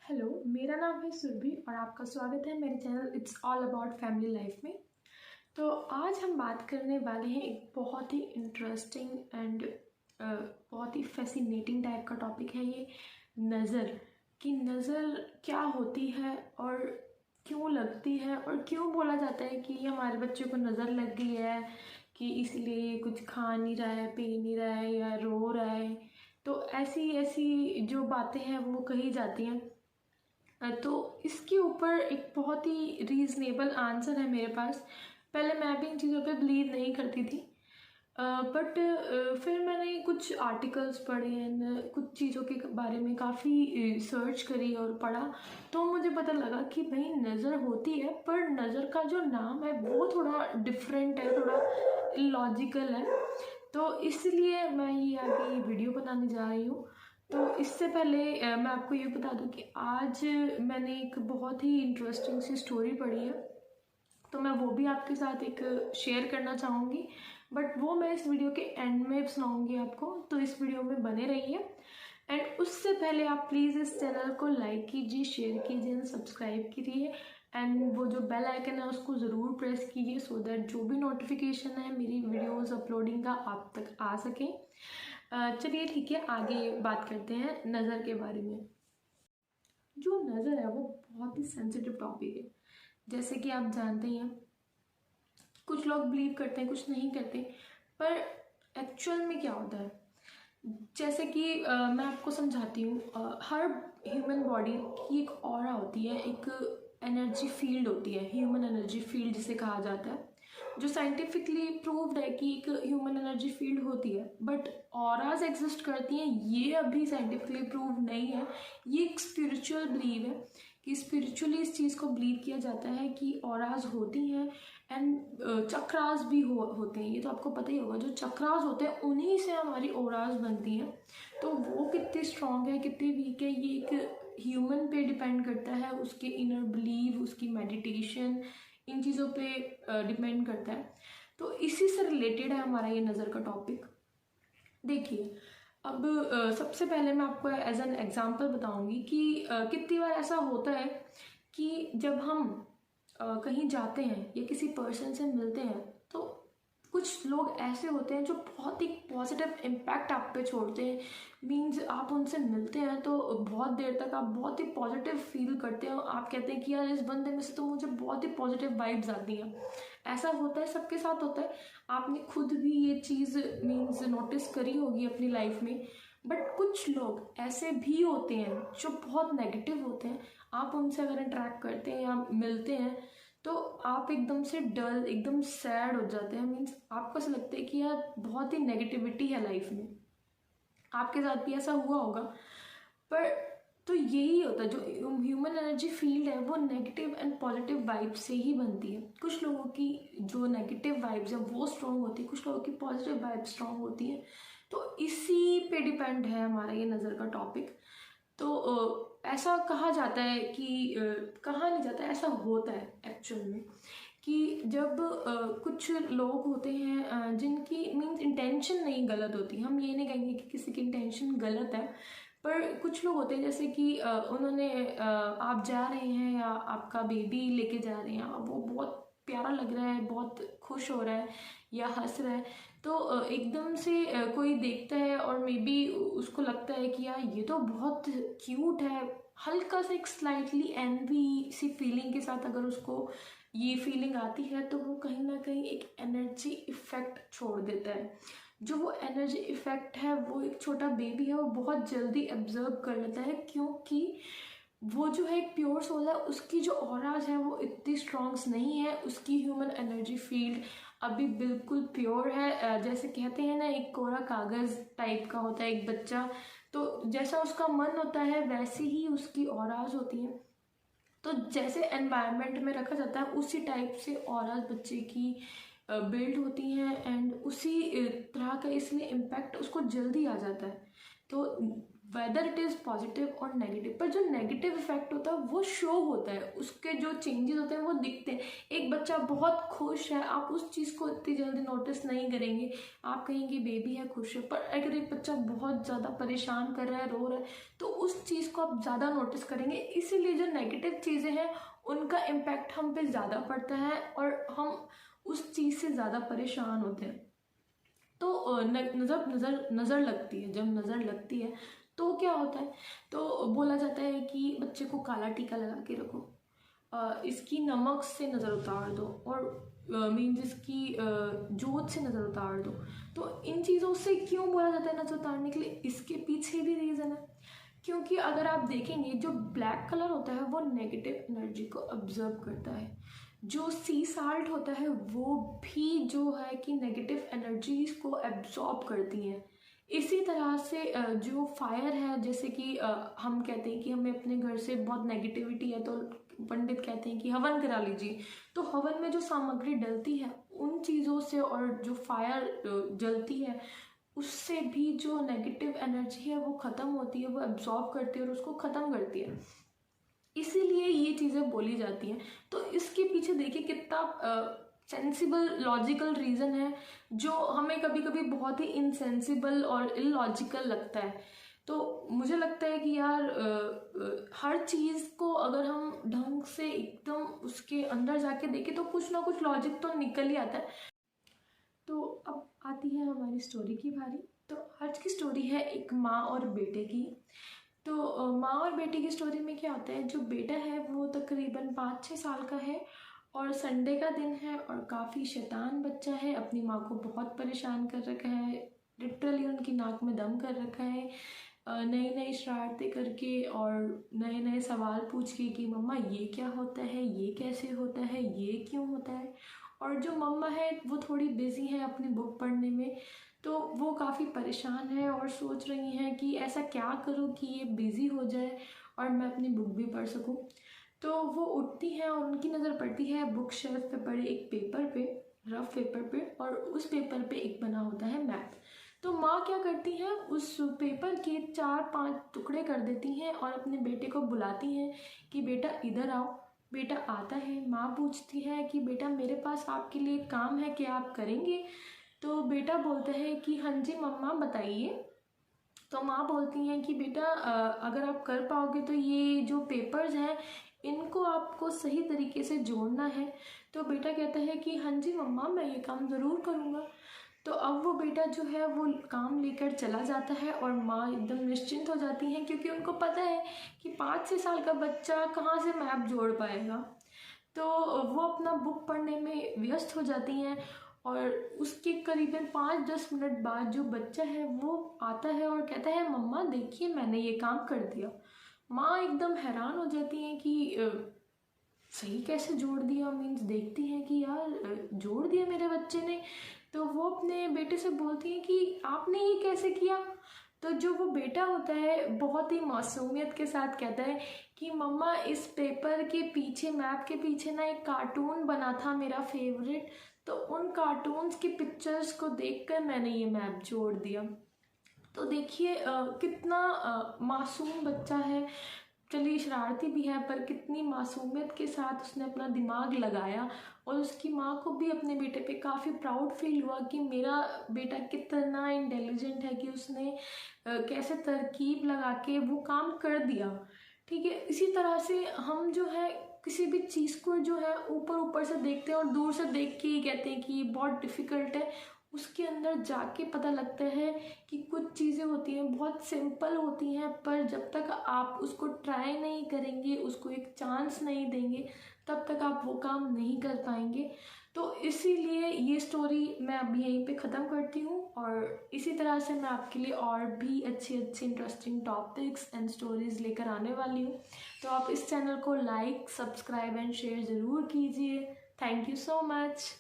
Hello, मेरा नाम है सुरभि और आपका स्वागत है मेरे channel it's all about family life में। तो आज हम बात करने वाले हैं एक बहुत ही इंटरेस्टिंग एंड बहुत ही फैसिनेटिंग टाइप का टॉपिक है ये नज़र। कि नज़र क्या होती है और क्यों लगती है और क्यों बोला जाता है कि हमारे बच्चे को नज़र लग गई है, कि इसलिए कुछ खा नहीं रहा है, पी नहीं रहा है या रो रहा है। तो ऐसी ऐसी जो बातें हैं वो कही जाती हैं। तो इसके ऊपर एक बहुत ही रीज़नेबल आंसर है मेरे पास। पहले मैं भी इन चीज़ों पे बिलीव नहीं करती थी, बट फिर मैंने कुछ आर्टिकल्स पढ़े एंड कुछ चीज़ों के बारे में काफ़ी सर्च करी और पढ़ा। तो मुझे पता लगा कि भाई नज़र होती है, पर नज़र का जो नाम है वो थोड़ा डिफरेंट है, थोड़ा इलॉजिकल है। तो इसलिए मैं ये आगे वीडियो बनाने जा रही हूँ। तो इससे पहले मैं आपको ये बता दूं कि आज मैंने एक बहुत ही इंटरेस्टिंग सी स्टोरी पढ़ी है, तो मैं वो भी आपके साथ एक शेयर करना चाहूँगी। बट वो मैं इस वीडियो के एंड में सुनाऊंगी आपको, तो इस वीडियो में बने रहिए। एंड उससे पहले आप प्लीज़ इस चैनल को लाइक कीजिए, शेयर कीजिए एंड सब्सक्राइब कीजिए। एंड वो जो बेल आइकन है उसको ज़रूर प्रेस कीजिए, सो दैट जो भी नोटिफिकेशन है मेरी वीडियोस अपलोडिंग का आप तक आ सके। चलिए ठीक है, आगे बात करते हैं नज़र के बारे में। जो नज़र है वो बहुत ही सेंसिटिव टॉपिक है, जैसे कि आप जानते ही हैं। कुछ लोग बिलीव करते हैं, कुछ नहीं करते, पर एक्चुअल में क्या होता है, जैसे कि मैं आपको समझाती हूँ। हर ह्यूमन बॉडी की एक ऑरा होती है, एक एनर्जी फील्ड होती है, ह्यूमन एनर्जी फील्ड जिसे कहा जाता है, जो साइंटिफिकली प्रूव्ड है कि एक ह्यूमन एनर्जी फील्ड होती है। बट ऑराज एग्जिस्ट करती हैं, ये अभी साइंटिफिकली प्रूव नहीं है। ये एक स्पिरिचुअल बिलीव है कि स्पिरिचुअली इस चीज़ को बिलीव किया जाता है कि ऑराज होती हैं। एंड चक्रास भी होते हैं, ये तो आपको पता ही होगा। जो चक्रास होते हैं उन्हीं से हमारी ओराज बनती हैं। तो वो कितनी स्ट्रांग है, कितनी वीक है, ये एक ह्यूमन पे डिपेंड करता है, उसके इनर बिलीव, उसकी मेडिटेशन, इन चीज़ों पे डिपेंड करता है। तो इसी से रिलेटेड है हमारा ये नज़र का टॉपिक। देखिए, अब सबसे पहले मैं आपको एज एन एग्जांपल बताऊंगी कि कितनी बार ऐसा होता है कि जब हम कहीं जाते हैं या किसी पर्सन से मिलते हैं, तो कुछ लोग ऐसे होते हैं जो बहुत ही पॉजिटिव इम्पैक्ट आप पे छोड़ते हैं। मीन्स आप उनसे मिलते हैं तो बहुत देर तक आप बहुत ही पॉजिटिव फील करते हो, आप कहते हैं कि यार इस बंदे में से तो मुझे बहुत ही पॉजिटिव वाइब्स आती हैं। ऐसा होता है, सबके साथ होता है। आपने खुद भी ये चीज़ मीन्स नोटिस करी होगी अपनी लाइफ में। बट कुछ लोग ऐसे भी होते हैं जो बहुत नेगेटिव होते हैं। आप उनसे अगर इंटरेक्ट करते हैं या मिलते हैं तो आप एकदम से डल, एकदम सैड हो जाते हैं। मीन्स आपको ऐसा लगता है कि यार बहुत ही नेगेटिविटी है लाइफ में। आपके साथ भी ऐसा हुआ होगा। पर तो यही होता है, जो ह्यूमन एनर्जी फील्ड है वो नेगेटिव एंड पॉजिटिव वाइब से ही बनती है। कुछ लोगों की जो नेगेटिव वाइब्स है वो स्ट्रॉन्ग होती है, कुछ लोगों की पॉजिटिव वाइब स्ट्रॉन्ग होती है। तो इसी पे डिपेंड है हमारा ये नज़र का टॉपिक। तो ऐसा कहा जाता है कि कहा नहीं जाता, ऐसा होता है एक्चुअल में कि जब कुछ लोग होते हैं जिनकी मीन्स इंटेंशन नहीं गलत होती। हम ये नहीं कहेंगे कि किसी की इंटेंशन गलत है, पर कुछ लोग होते हैं जैसे कि उन्होंने आप जा रहे हैं या आपका बेबी लेके जा रहे हैं, वो बहुत प्यारा लग रहा है, बहुत खुश हो रहा है या हंस रहा है। तो एकदम से कोई देखता है और मे बी उसको लगता है कि यार ये तो बहुत क्यूट है। हल्का सा एक स्लाइटली एनवी सी फीलिंग के साथ अगर उसको ये फीलिंग आती है, तो वो कहीं ना कहीं एक एनर्जी इफेक्ट छोड़ देता है। जो वो एनर्जी इफेक्ट है वो एक छोटा बेबी है वो बहुत जल्दी एब्जर्व कर लेता है, क्योंकि वो जो है एक प्योर सोल है, उसकी जो ऑराज है वो इतनी स्ट्रॉन्ग्स नहीं है, उसकी ह्यूमन एनर्जी फील्ड अभी बिल्कुल प्योर है। जैसे कहते हैं ना, एक कोरा कागज़ टाइप का होता है एक बच्चा, तो जैसा उसका मन होता है वैसी ही उसकी ऑराज होती है। तो जैसे एनवायरनमेंट में रखा जाता है उसी टाइप से ऑराज बच्चे की बिल्ड होती हैं। एंड उसी तरह का इसलिए इम्पैक्ट उसको जल्दी आ जाता है। तो वेदर इट इज़ पॉजिटिव और नेगेटिव, पर जो नेगेटिव इफेक्ट होता है वो शो होता है, उसके जो चेंजेस होते हैं वो दिखते हैं। एक बच्चा बहुत खुश है, आप उस चीज़ को इतनी जल्दी नोटिस नहीं करेंगे, आप कहेंगे बेबी है खुश है, पर अगर एक बच्चा बहुत ज़्यादा परेशान कर रहा है, रो रहा है, तो उस चीज़ को आप ज़्यादा नोटिस करेंगे। इसीलिए जो नेगेटिव चीज़ें हैं उनका इम्पैक्ट हम पे ज़्यादा पड़ता है और हम उस चीज़ से ज़्यादा परेशान होते हैं। तो नज़र लगती है, जब नज़र लगती है तो क्या होता है, तो बोला जाता है कि बच्चे को काला टीका लगा के रखो, इसकी नमक से नज़र उतार दो, और मीन्स इसकी जोत से नज़र उतार दो। तो इन चीज़ों से क्यों बोला जाता है नज़र उतारने के लिए, इसके पीछे भी रीज़न है। क्योंकि अगर आप देखेंगे जो ब्लैक कलर होता है वो नेगेटिव एनर्जी को ऑब्जर्व करता है, जो सी साल्ट होता है वो भी जो है कि नेगेटिव एनर्जीज को एब्जॉर्ब करती हैं। इसी तरह से जो फायर है, जैसे कि हम कहते हैं कि हमें अपने घर से बहुत नेगेटिविटी है तो पंडित कहते हैं कि हवन करा लीजिए, तो हवन में जो सामग्री डलती है उन चीज़ों से और जो फायर जलती है उससे भी जो नेगेटिव एनर्जी है वो ख़त्म होती है, वो एब्जॉर्ब करती है और उसको ख़त्म करती है। इसीलिए ये चीज़ें बोली जाती हैं। तो इसके पीछे देखिए कितना सेंसिबल लॉजिकल रीज़न है, जो हमें कभी कभी बहुत ही इनसेंसिबल और इलॉजिकल लगता है। तो मुझे लगता है कि यार हर चीज़ को अगर हम ढंग से एकदम उसके अंदर जाके देखें तो कुछ ना कुछ लॉजिक तो निकल ही आता है। तो अब आती है हमारी स्टोरी की बारी। तो आज की स्टोरी है एक माँ और बेटे की। तो माँ और बेटे की स्टोरी में क्या होता है, जो बेटा है वो तकरीबन 5-6 साल का है और संडे का दिन है और काफ़ी शैतान बच्चा है, अपनी माँ को बहुत परेशान कर रखा है, लिटरली उनकी नाक में दम कर रखा है, नई नई शरारतें करके और नए नए सवाल पूछ के कि मम्मा ये क्या होता है, ये कैसे होता है, ये क्यों होता है। और जो मम्मा है वो थोड़ी बिजी है अपनी बुक पढ़ने में, तो वो काफ़ी परेशान है और सोच रही हैं कि ऐसा क्या करूँ कि ये बिज़ी हो जाए और मैं अपनी बुक भी पढ़ सकूँ। तो वो उठती हैं और उनकी नज़र पड़ती है बुक शेल्फ पे पड़े एक पेपर पे, रफ पेपर पे, और उस पेपर पे एक बना होता है मैप। तो माँ क्या करती हैं, उस पेपर के 4-5 टुकड़े कर देती हैं और अपने बेटे को बुलाती हैं कि बेटा इधर आओ। बेटा आता है, माँ पूछती है कि बेटा मेरे पास आपके लिए काम है, क्या आप करेंगे। तो बेटा बोलता है कि हाँ जी मम्मा बताइए। तो माँ बोलती हैं कि बेटा अगर आप कर पाओगे तो ये जो पेपर्स हैं इनको आपको सही तरीके से जोड़ना है। तो बेटा कहता है कि हाँ जी मम्मा मैं ये काम ज़रूर करूँगा। तो अब वो बेटा जो है वो काम लेकर चला जाता है और माँ एकदम निश्चिंत हो जाती हैं, क्योंकि उनको पता है कि 5-6 साल का बच्चा कहाँ से मैप जोड़ पाएगा। तो वो अपना बुक पढ़ने में व्यस्त हो जाती हैं और उसके करीबन 5-10 मिनट बाद जो बच्चा है वो आता है और कहता है मम्मा देखिए मैंने ये काम कर दिया। माँ एकदम हैरान हो जाती हैं कि सही कैसे जोड़ दिया, मीन्स देखती हैं कि यार जोड़ दिया मेरे बच्चे ने। तो वो अपने बेटे से बोलती हैं कि आपने ये कैसे किया। तो जो वो बेटा होता है बहुत ही मासूमियत के साथ कहता है कि मम्मा इस पेपर के पीछे, मैप के पीछे ना एक कार्टून बना था मेरा फेवरेट, तो उन कार्टून्स की पिक्चर्स को देखकर मैंने ये मैप जोड़ दिया। तो देखिए कितना मासूम बच्चा है, चलिए शरारती भी है, पर कितनी मासूमियत के साथ उसने अपना दिमाग लगाया। और उसकी माँ को भी अपने बेटे पे काफ़ी प्राउड फील हुआ कि मेरा बेटा कितना इंटेलिजेंट है कि उसने कैसे तरकीब लगा के वो काम कर दिया। ठीक है, इसी तरह से हम जो है किसी भी चीज़ को जो है ऊपर ऊपर से देखते हैं और दूर से देख के ही कहते हैं कि ये बहुत डिफ़िकल्ट है। उसके अंदर जाके पता लगता है कि कुछ चीज़ें होती हैं बहुत सिंपल होती हैं, पर जब तक आप उसको ट्राई नहीं करेंगे, उसको एक चांस नहीं देंगे, तब तक आप वो काम नहीं कर पाएंगे। तो इसीलिए ये स्टोरी मैं अभी यहीं पे ख़त्म करती हूँ और इसी तरह से मैं आपके लिए और भी अच्छी अच्छी इंटरेस्टिंग टॉपिक्स एंड स्टोरीज़ लेकर आने वाली हूँ। तो आप इस चैनल को लाइक, सब्सक्राइब एंड शेयर ज़रूर कीजिए। Thank you so much.